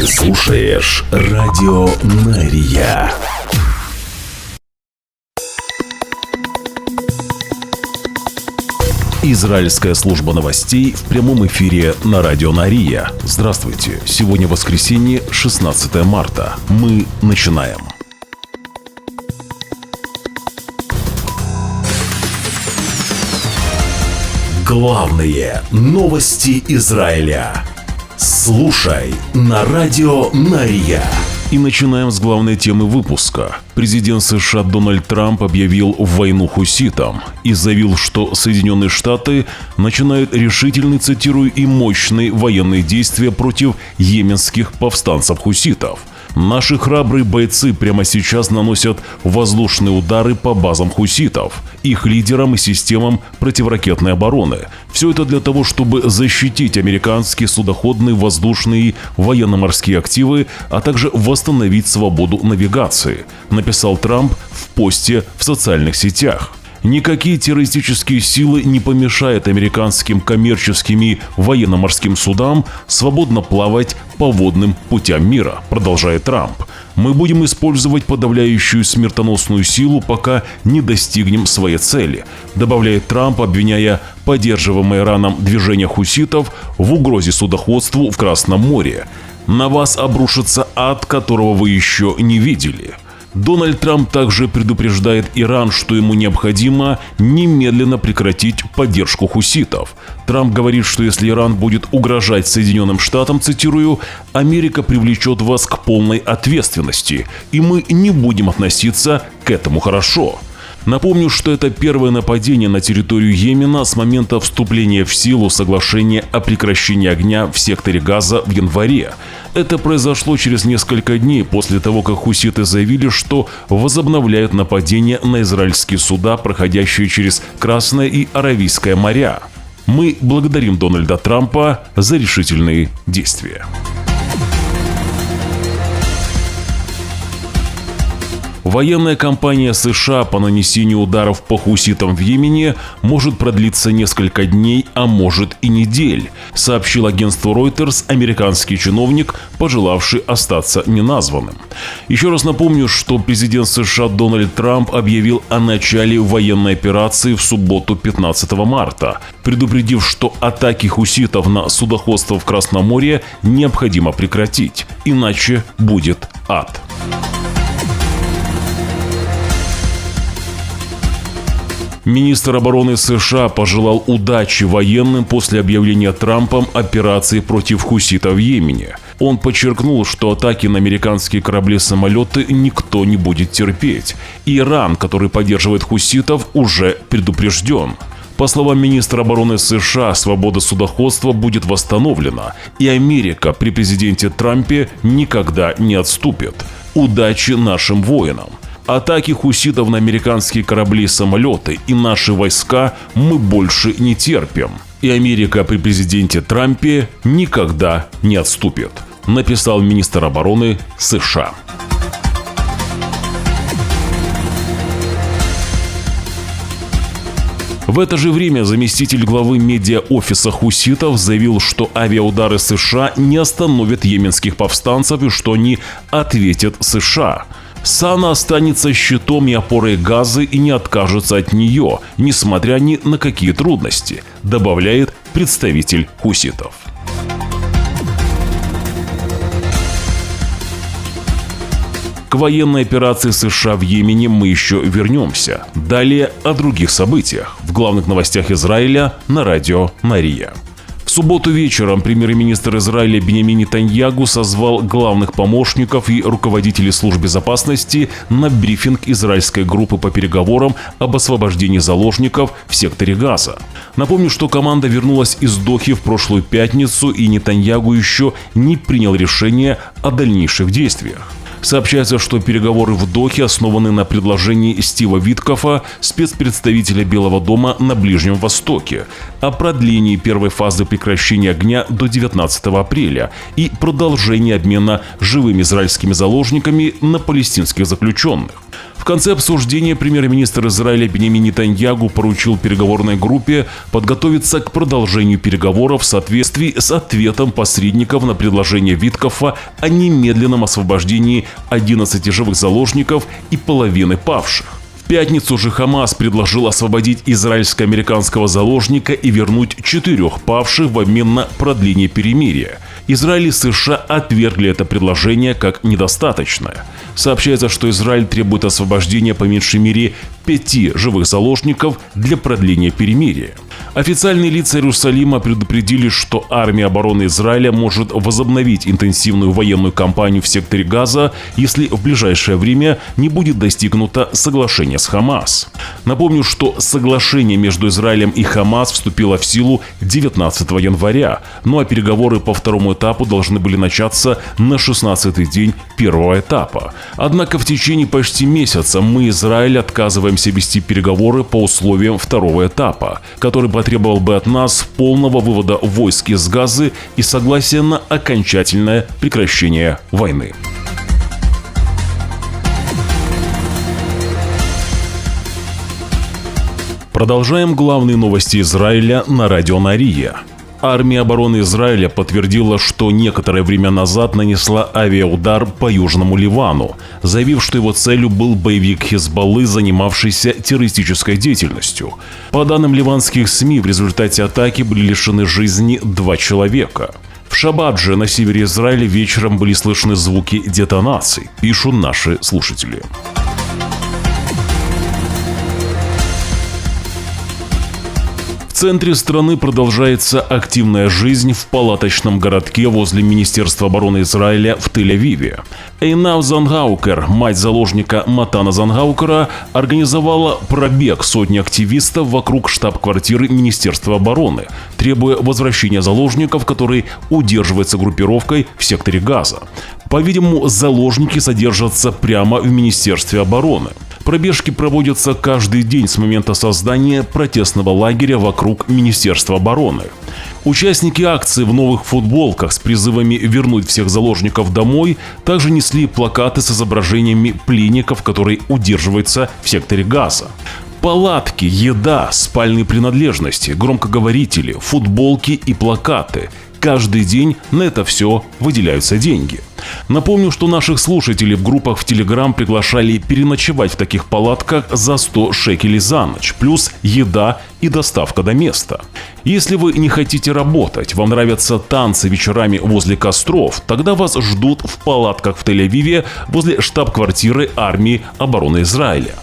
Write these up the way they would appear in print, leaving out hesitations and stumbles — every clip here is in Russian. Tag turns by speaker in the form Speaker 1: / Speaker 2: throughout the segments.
Speaker 1: Ты слушаешь Радио Мария. Израильская служба новостей в прямом эфире на Радио Мария. Здравствуйте. Сегодня воскресенье, 16 марта. Мы начинаем. Главные новости Израиля. Слушай на Радио Мария. И начинаем с главной темы выпуска. Президент США Дональд Трамп объявил войну хуситам и заявил, что Соединенные Штаты начинают решительный, цитирую, и мощные военные действия против йеменских повстанцев-хуситов. Наши храбрые бойцы прямо сейчас наносят воздушные удары по базам хуситов, их лидерам и системам противоракетной обороны. Все это для того, чтобы защитить американские судоходные, воздушные и военно-морские активы, а также восстановить свободу навигации, написал Трамп в посте в социальных сетях. Никакие террористические силы не помешают американским коммерческим и военно-морским судам свободно плавать по водным путям мира, продолжает Трамп. Мы будем использовать подавляющую смертоносную силу, пока не достигнем своей цели, добавляет Трамп, обвиняя поддерживаемое Ираном движение хуситов в угрозе судоходству в Красном море. На вас обрушится ад, которого вы еще не видели. Дональд Трамп также предупреждает Иран, что ему необходимо немедленно прекратить поддержку хуситов. Трамп говорит, что если Иран будет угрожать Соединенным Штатам, цитирую, «Америка привлечет вас к полной ответственности, и мы не будем относиться к этому хорошо». Напомню, что это первое нападение на территорию Йемена с момента вступления в силу соглашения о прекращении огня в секторе Газа в январе. Это произошло через несколько дней после того, как хуситы заявили, что возобновляют нападение на израильские суда, проходящие через Красное и Аравийское моря. Мы благодарим Дональда Трампа за решительные действия. Военная кампания США по нанесению ударов по хуситам в Йемене может продлиться несколько дней, а может и недель, сообщил агентству Reuters американский чиновник, пожелавший остаться неназванным. Еще раз напомню, что президент США Дональд Трамп объявил о начале военной операции в субботу 15 марта, предупредив, что атаки хуситов на судоходство в Красном море необходимо прекратить, иначе будет ад. Министр обороны США пожелал удачи военным после объявления Трампом операции против хуситов в Йемене. Он подчеркнул, что атаки на американские корабли и самолеты никто не будет терпеть. Иран, который поддерживает хуситов, уже предупрежден. По словам министра обороны США, свобода судоходства будет восстановлена, и Америка при президенте Трампе никогда не отступит. Удачи нашим воинам! Атаки хуситов на американские корабли и самолеты и наши войска мы больше не терпим. И Америка при президенте Трампе никогда не отступит, написал министр обороны США. В это же время заместитель главы медиа-офиса хуситов заявил, что авиаудары США не остановят йеменских повстанцев и что они ответят США. Сана останется щитом и опорой Газы и не откажется от нее, несмотря ни на какие трудности, добавляет представитель хуситов. К военной операции США в Йемене мы еще вернемся. Далее о других событиях в главных новостях Израиля на Радио Мария. В субботу вечером премьер-министр Израиля Биньямин Нетаньяху созвал главных помощников и руководителей служб безопасности на брифинг израильской группы по переговорам об освобождении заложников в секторе Газа. Напомню, что команда вернулась из Дохи в прошлую пятницу, и Нетаньяху еще не принял решение о дальнейших действиях. Сообщается, что переговоры в Дохе основаны на предложении Стива Виткофа, спецпредставителя Белого дома на Ближнем Востоке, о продлении первой фазы прекращения огня до 19 апреля и продолжении обмена живыми израильскими заложниками на палестинских заключенных. В конце обсуждения премьер-министр Израиля Биньямин Нетаньяху поручил переговорной группе подготовиться к продолжению переговоров в соответствии с ответом посредников на предложение Виткофа о немедленном освобождении 11 живых заложников и половины павших. В пятницу же Хамас предложил освободить израильско-американского заложника и вернуть 4 павших в обмен на продление перемирия. Израиль и США отвергли это предложение как недостаточное. Сообщается, что Израиль требует освобождения по меньшей мере 5 живых заложников для продления перемирия. Официальные лица Иерусалима предупредили, что армия обороны Израиля может возобновить интенсивную военную кампанию в секторе Газа, если в ближайшее время не будет достигнуто соглашение с Хамас. Напомню, что соглашение между Израилем и Хамас вступило в силу 19 января, ну а переговоры по второму этапу должны были начаться на 16-й день первого этапа. Однако в течение почти месяца мы, Израиль, отказываемся вести переговоры по условиям второго этапа, который потребовал бы от нас полного вывода войск из Газы и согласия на окончательное прекращение войны. Продолжаем главные новости Израиля на радио Нария. Армия обороны Израиля подтвердила, что некоторое время назад нанесла авиаудар по Южному Ливану, заявив, что его целью был боевик Хизбаллы, занимавшийся террористической деятельностью. По данным ливанских СМИ, в результате атаки были лишены жизни 2 человека. В шаббат же на севере Израиля вечером были слышны звуки детонаций, пишут наши слушатели. В центре страны продолжается активная жизнь в палаточном городке возле Министерства обороны Израиля в Тель-Авиве. Эйнав Зангаукер, мать заложника Матана Зангаукера, организовала пробег сотни активистов вокруг штаб-квартиры Министерства обороны, требуя возвращения заложников, которые удерживаются группировкой в секторе Газа. По-видимому, заложники содержатся прямо в Министерстве обороны. Пробежки проводятся каждый день с момента создания протестного лагеря вокруг Министерства обороны. Участники акции в новых футболках с призывами вернуть всех заложников домой также несли плакаты с изображениями пленников, которые удерживаются в секторе Газа. Палатки, еда, спальные принадлежности, громкоговорители, футболки и плакаты. Каждый день на это все выделяются деньги. Напомню, что наших слушателей в группах в Telegram приглашали переночевать в таких палатках за 100 шекелей за ночь, плюс еда и доставка до места. Если вы не хотите работать, вам нравятся танцы вечерами возле костров, тогда вас ждут в палатках в Тель-Авиве возле штаб-квартиры армии обороны Израиля.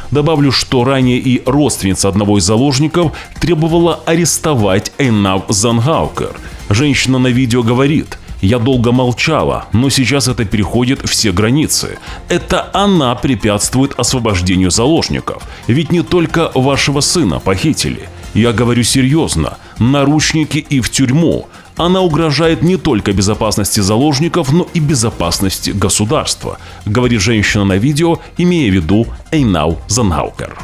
Speaker 1: Добавлю, что ранее и родственница одного из заложников требовала арестовать Эйнав Зангаукер. Женщина на видео говорит: «Я долго молчала, но сейчас это переходит все границы. Это она препятствует освобождению заложников. Ведь не только вашего сына похитили. Я говорю серьезно, наручники и в тюрьму. Она угрожает не только безопасности заложников, но и безопасности государства», говорит женщина на видео, имея в виду Эйнав Зангаукер.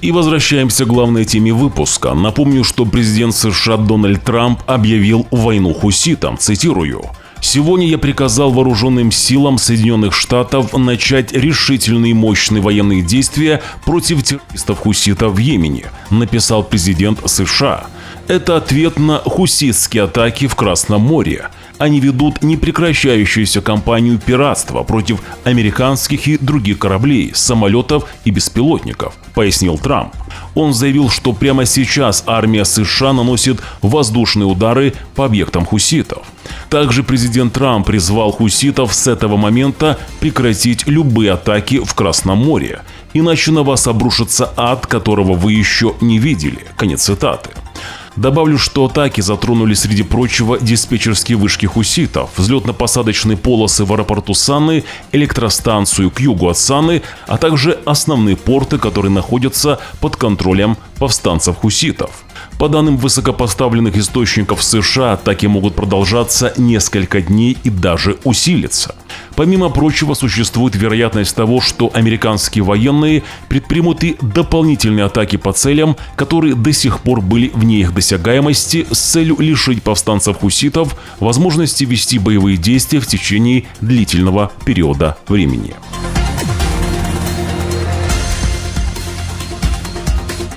Speaker 1: И возвращаемся к главной теме выпуска. Напомню, что президент США Дональд Трамп объявил войну хуситам, цитирую: «Сегодня я приказал вооруженным силам Соединенных Штатов начать решительные и мощные военные действия против террористов-хуситов в Йемене», написал президент США. Это ответ на хуситские атаки в Красном море. Они ведут непрекращающуюся кампанию пиратства против американских и других кораблей, самолетов и беспилотников, пояснил Трамп. Он заявил, что прямо сейчас армия США наносит воздушные удары по объектам хуситов. Также президент Трамп призвал хуситов с этого момента прекратить любые атаки в Красном море, иначе на вас обрушится ад, которого вы еще не видели. Конец цитаты. Добавлю, что атаки затронули, среди прочего, диспетчерские вышки хуситов, взлетно-посадочные полосы в аэропорту Саны, электростанцию к югу от Саны, а также основные порты, которые находятся под контролем повстанцев-хуситов. По данным высокопоставленных источников США, атаки могут продолжаться несколько дней и даже усилиться. Помимо прочего, существует вероятность того, что американские военные предпримут и дополнительные атаки по целям, которые до сих пор были вне их досягаемости, с целью лишить повстанцев-хуситов возможности вести боевые действия в течение длительного периода времени.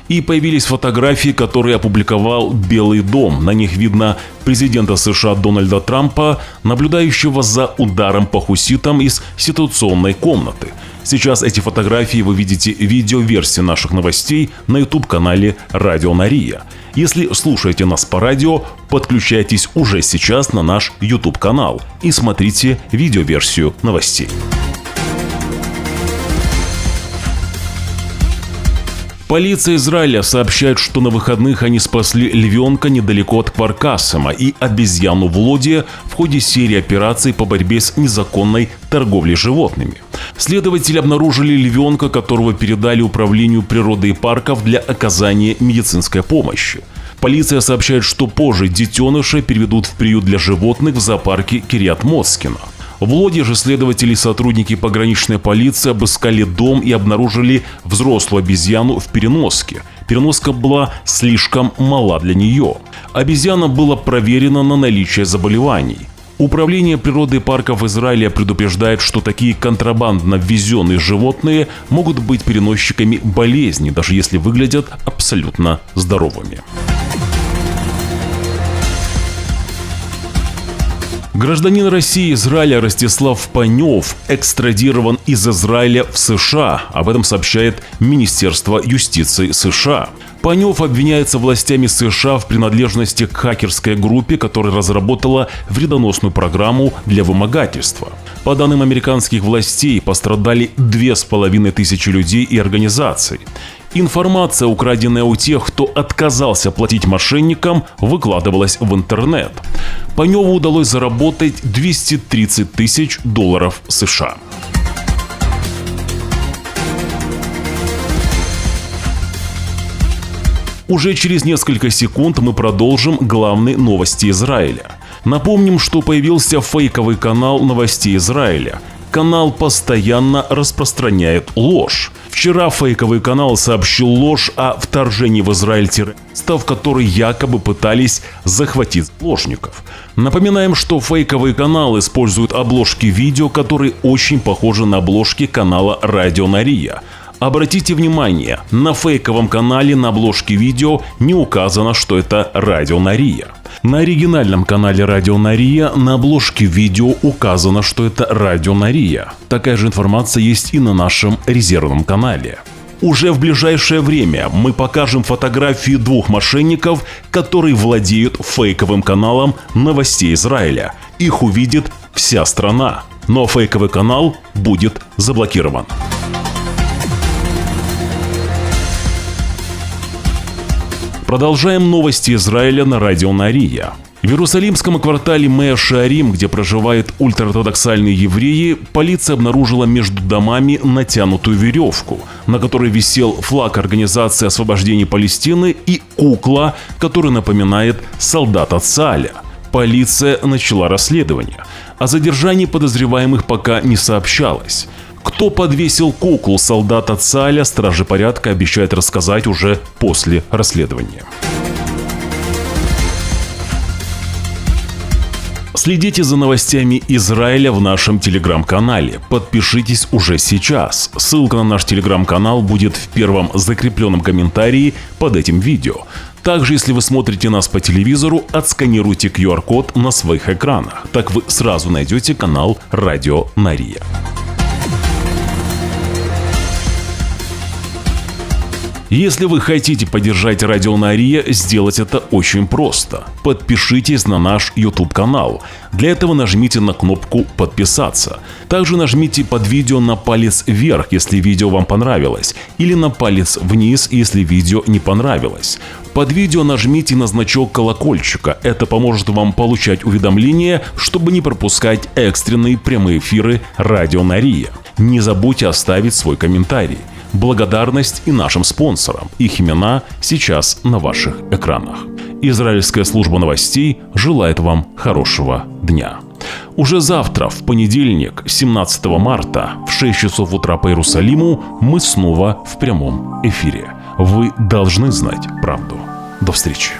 Speaker 1: И появились фотографии, которые опубликовал Белый дом. На них видно президента США Дональда Трампа, наблюдающего за ударом по хуситам из ситуационной комнаты. Сейчас эти фотографии вы видите в видеоверсии наших новостей на YouTube-канале «Радио Нария». Если слушаете нас по радио, подключайтесь уже сейчас на наш YouTube-канал и смотрите видеоверсию новостей. Полиция Израиля сообщает, что на выходных они спасли львенка недалеко от Кфар-Касема и обезьяну в Лоде в ходе серии операций по борьбе с незаконной торговлей животными. Следователи обнаружили львенка, которого передали Управлению природы и парков для оказания медицинской помощи. Полиция сообщает, что позже детеныша переведут в приют для животных в зоопарке Кирьят-Моцкино. В Лоде же следователи и сотрудники пограничной полиции обыскали дом и обнаружили взрослую обезьяну в переноске. Переноска была слишком мала для нее. Обезьяна была проверена на наличие заболеваний. Управление природы и парков Израиля предупреждает, что такие контрабандно ввезенные животные могут быть переносчиками болезней, даже если выглядят абсолютно здоровыми. Гражданин России и Израиля Ростислав Панев экстрадирован из Израиля в США. Об этом сообщает Министерство юстиции США. Панев обвиняется властями США в принадлежности к хакерской группе, которая разработала вредоносную программу для вымогательства. По данным американских властей, пострадали 2500 людей и организаций. Информация, украденная у тех, кто отказался платить мошенникам, выкладывалась в интернет. Паневу удалось заработать $230 тысяч США. Уже через несколько секунд мы продолжим главные новости Израиля. Напомним, что появился фейковый канал новостей Израиля. Канал постоянно распространяет ложь. Вчера фейковый канал сообщил ложь о вторжении в Израиль террористов, которые якобы пытались захватить заложников. Напоминаем, что фейковый канал использует обложки видео, которые очень похожи на обложки канала «Радио Нария». Обратите внимание, на фейковом канале на обложке видео не указано, что это «Радио Нария». На оригинальном канале «Радио Нария» на обложке видео указано, что это «Радио Нария». Такая же информация есть и на нашем резервном канале. Уже в ближайшее время мы покажем фотографии двух мошенников, которые владеют фейковым каналом новостей Израиля. Их увидит вся страна, но фейковый канал будет заблокирован. Продолжаем новости Израиля на радио Нария. В Иерусалимском квартале Меа-Шеарим, где проживают ультраортодоксальные евреи, полиция обнаружила между домами натянутую веревку, на которой висел флаг Организации освобождения Палестины и кукла, которая напоминает солдата Цааля. Полиция начала расследование. О задержании подозреваемых пока не сообщалось. Кто подвесил куклу солдата Цааля, стражи порядка обещают рассказать уже после расследования. Следите за новостями Израиля в нашем телеграм-канале. Подпишитесь уже сейчас. Ссылка на наш телеграм-канал будет в первом закрепленном комментарии под этим видео. Также, если вы смотрите нас по телевизору, отсканируйте QR-код на своих экранах. Так вы сразу найдете канал «Радио Нария». Если вы хотите поддержать Радио Нария, сделать это очень просто. Подпишитесь на наш YouTube-канал. Для этого нажмите на кнопку «Подписаться». Также нажмите под видео на палец вверх, если видео вам понравилось, или на палец вниз, если видео не понравилось. Под видео нажмите на значок колокольчика. Это поможет вам получать уведомления, чтобы не пропускать экстренные прямые эфиры Радио Нария. Не забудьте оставить свой комментарий. Благодарность и нашим спонсорам. Их имена сейчас на ваших экранах. Израильская служба новостей желает вам хорошего дня. Уже завтра, в понедельник, 17 марта, в 6 часов утра по Иерусалиму, мы снова в прямом эфире. Вы должны знать правду. До встречи.